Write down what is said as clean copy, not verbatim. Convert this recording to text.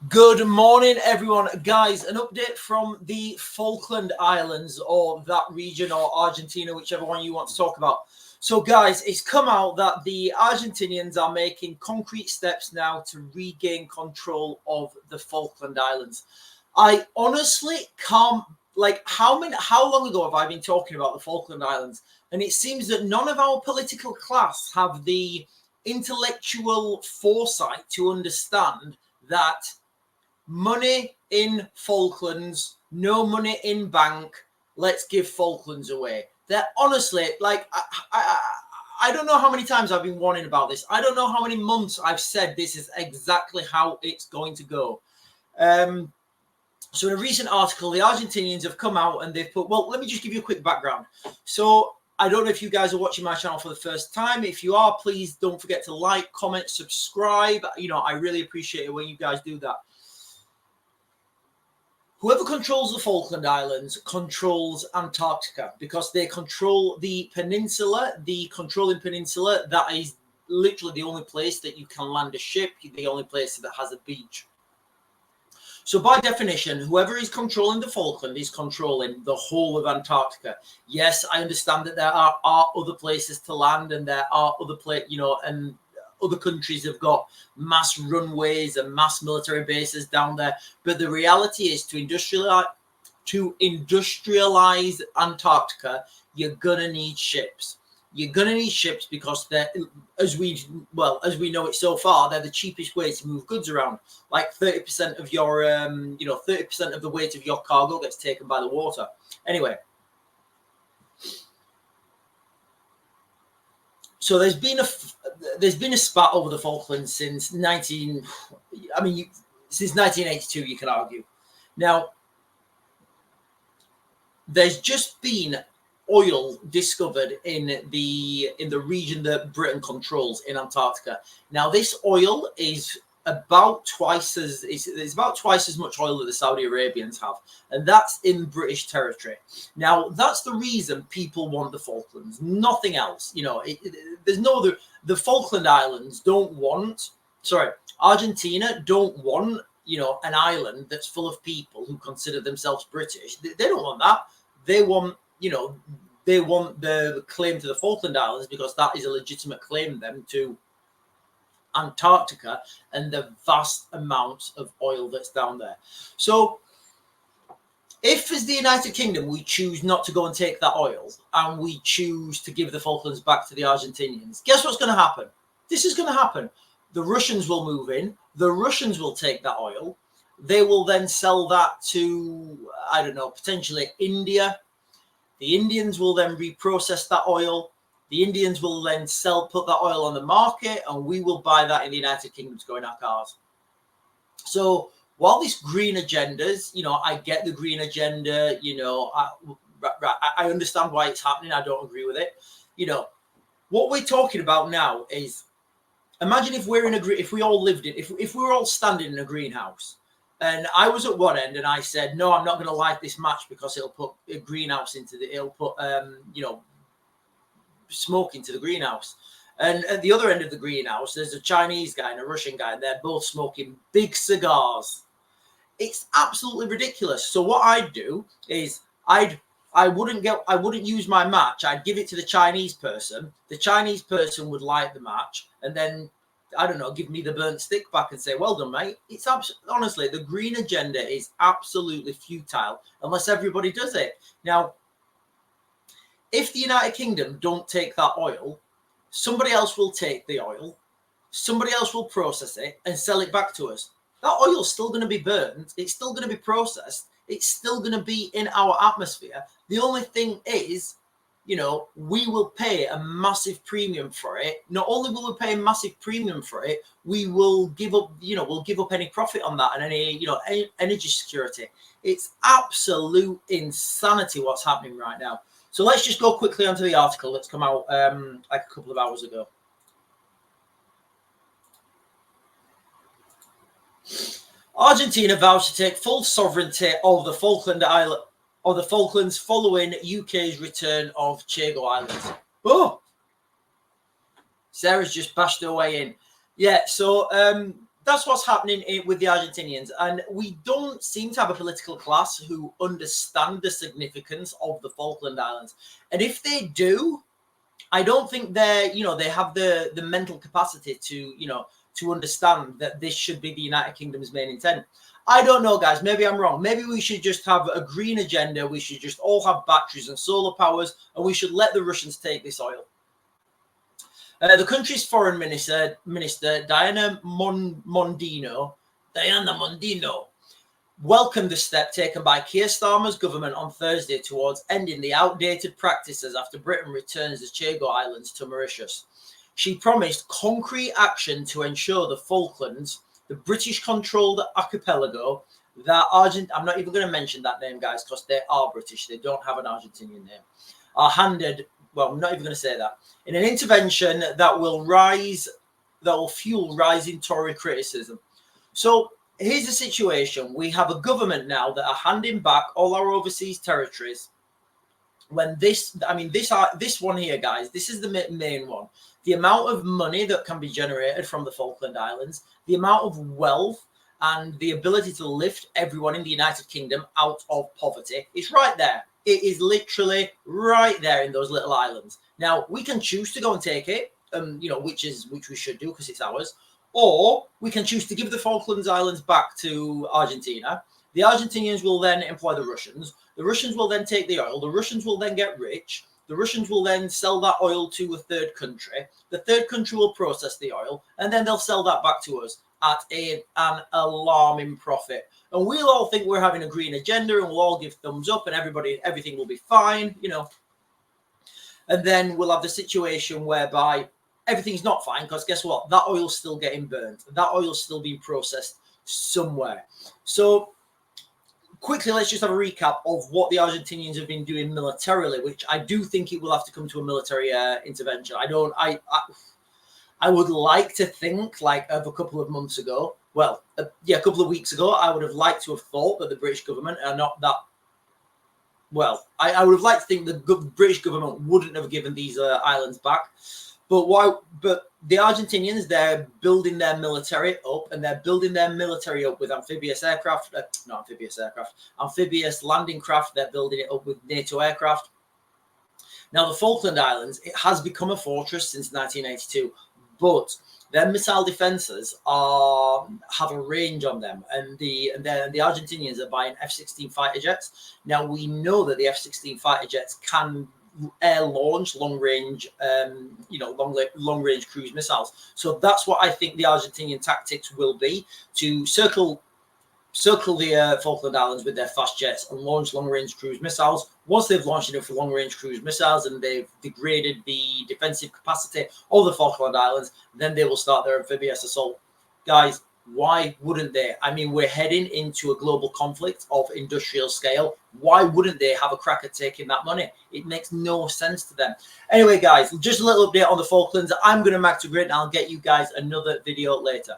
Good morning, everyone. Guys, an update from the Falkland Islands, or that region, or Argentina, whichever one you want to talk about. So, guys, it's come out that the Argentinians are making concrete steps now to regain control of the Falkland Islands. I honestly can't, how long ago have I been talking about the Falkland Islands? And it seems that none of our political class have the intellectual foresight to understand that money in Falklands, no money in bank. Let's give Falklands away. They're honestly, I don't know how many times I've been warning about this. I don't know how many months I've said this is exactly how it's going to go. So in a recent article, the Argentinians have come out and they've put, well, let me just give you a quick background. So I don't know if you guys are watching my channel for the first time. If you are, please don't forget to like, comment, subscribe. I really appreciate it when you guys do that. Whoever controls the Falkland Islands controls Antarctica, because they control the peninsula, the controlling peninsula. That is literally the only place that you can land a ship, the only place that has a beach. So by definition, whoever is controlling the Falkland is controlling the whole of Antarctica. Yes, I understand that there are other places to land, and there are other places, and other countries have got mass runways and mass military bases down there. But the reality is, to industrialize Antarctica, you're gonna need ships. You're gonna need ships because they're, as we know it so far, they're the cheapest way to move goods around. Like 30% of your 30% of the weight of your cargo gets taken by the water. Anyway. So there's been a spat over the Falklands since 1982, you can argue. Now, there's just been oil discovered in the region that Britain controls in Antarctica. Now, this oil is about twice as much oil that the Saudi Arabians have, and that's in British territory. Now, that's the reason people want the Falklands, nothing else. There's no other. The Falkland Islands Argentina don't want an island that's full of people who consider themselves British. They don't want that. They want the claim to the Falkland Islands, because that is a legitimate claim then to Antarctica and the vast amounts of oil that's down there. So if, as the United Kingdom, we choose not to go and take that oil and we choose to give the Falklands back to the Argentinians, guess what's going to happen? This is going to happen. The Russians will move in. The Russians will take that oil. They will then sell that to, I don't know, potentially India. The Indians will then reprocess that oil. The Indians will then put that oil on the market, and we will buy that in the United Kingdom to go in our cars. So while this green agendas, I get the green agenda, I understand why it's happening. I don't agree with it. What we're talking about now is, imagine if if we were all standing in a greenhouse, and I was at one end and I said, no, I'm not going to light this match because it'll put a greenhouse it'll put, smoke into the greenhouse. And at the other end of the greenhouse, there's a Chinese guy and a Russian guy, and they're both smoking big cigars. It's absolutely ridiculous. So what I'd do is I wouldn't use my match. I'd give it to the Chinese person. The Chinese person would light the match, and then, I don't know, give me the burnt stick back and say, well done, mate. It's honestly, the green agenda is absolutely futile unless everybody does it. Now, if the United Kingdom don't take that oil, somebody else will take the oil, somebody else will process it and sell it back to us. That oil's still going to be burned. It's still going to be processed. It's still going to be in our atmosphere. The only thing is, we will pay a massive premium for it. Not only will we pay a massive premium for it, we will give up, we'll give up any profit on that and any, energy security. It's absolute insanity what's happening right now. So let's just go quickly onto the article that's come out like a couple of hours ago. Argentina vows to take full sovereignty of the Falklands following UK's return of Chagos Islands. Oh, Sarah's just bashed her way in. Yeah, so that's what's happening with the Argentinians. And we don't seem to have a political class who understand the significance of the Falkland Islands. And if they do, I don't think they have the mental capacity to, to understand that this should be the United Kingdom's main intent. I don't know, guys. Maybe I'm wrong. Maybe we should just have a green agenda. We should just all have batteries and solar powers, and we should let the Russians take this oil. The country's foreign minister Diana Mondino, welcomed the step taken by Keir Starmer's government on Thursday towards ending the outdated practices after Britain returns the Chagos Islands to Mauritius. She promised concrete action to ensure the Falklands, the British-controlled archipelago, I'm not even going to mention that name, guys, because they are British. They don't have an Argentinian name. Are handed, well, I'm not even going to say that, in an intervention that will fuel rising Tory criticism. So here's the situation. We have a government now that are handing back all our overseas territories. When this one here, guys, this is the main one. The amount of money that can be generated from the Falkland Islands, the amount of wealth and the ability to lift everyone in the United Kingdom out of poverty is right there. It is literally right there in those little islands. Now, we can choose to go and take it, which we should do because it's ours, or we can choose to give the Falklands Islands back to Argentina. The Argentinians will then employ the Russians. The Russians will then take the oil. The Russians will then get rich. The Russians will then sell that oil to a third country. The third country will process the oil, and then they'll sell that back to us at an alarming profit. And we'll all think we're having a green agenda, and we'll all give thumbs up, and everything will be fine, And then we'll have the situation whereby everything's not fine, because guess what? That oil's still getting burnt. That oil's still being processed somewhere. So quickly, let's just have a recap of what the Argentinians have been doing militarily, which I do think it will have to come to a military intervention. I would like to think, like, of a couple of months ago, a couple of weeks ago, I would have liked to have thought that the British government are not that, I would have liked to think the British government wouldn't have given these islands back. But the Argentinians, they're building their military up, and they're building their military up with amphibious landing craft. They're building it up with NATO aircraft. Now, the Falkland Islands, it has become a fortress since 1982, but their missile defenses have a range on them, and the Argentinians are buying F-16 fighter jets. Now, we know that the F-16 fighter jets can air launch long range cruise missiles. So that's what I think the Argentinian tactics will be, to circle the Falkland Islands with their fast jets and launch long range cruise missiles. Once they've launched enough for long range cruise missiles and they've degraded the defensive capacity of the Falkland Islands, then they will start their amphibious assault. Guys, why wouldn't they? I mean, we're heading into a global conflict of industrial scale. Why wouldn't they have a crack at taking that money? It makes no sense to them. Anyway, guys, just a little update on the Falklands. I'm going to Mac to Grid, and I'll get you guys another video later.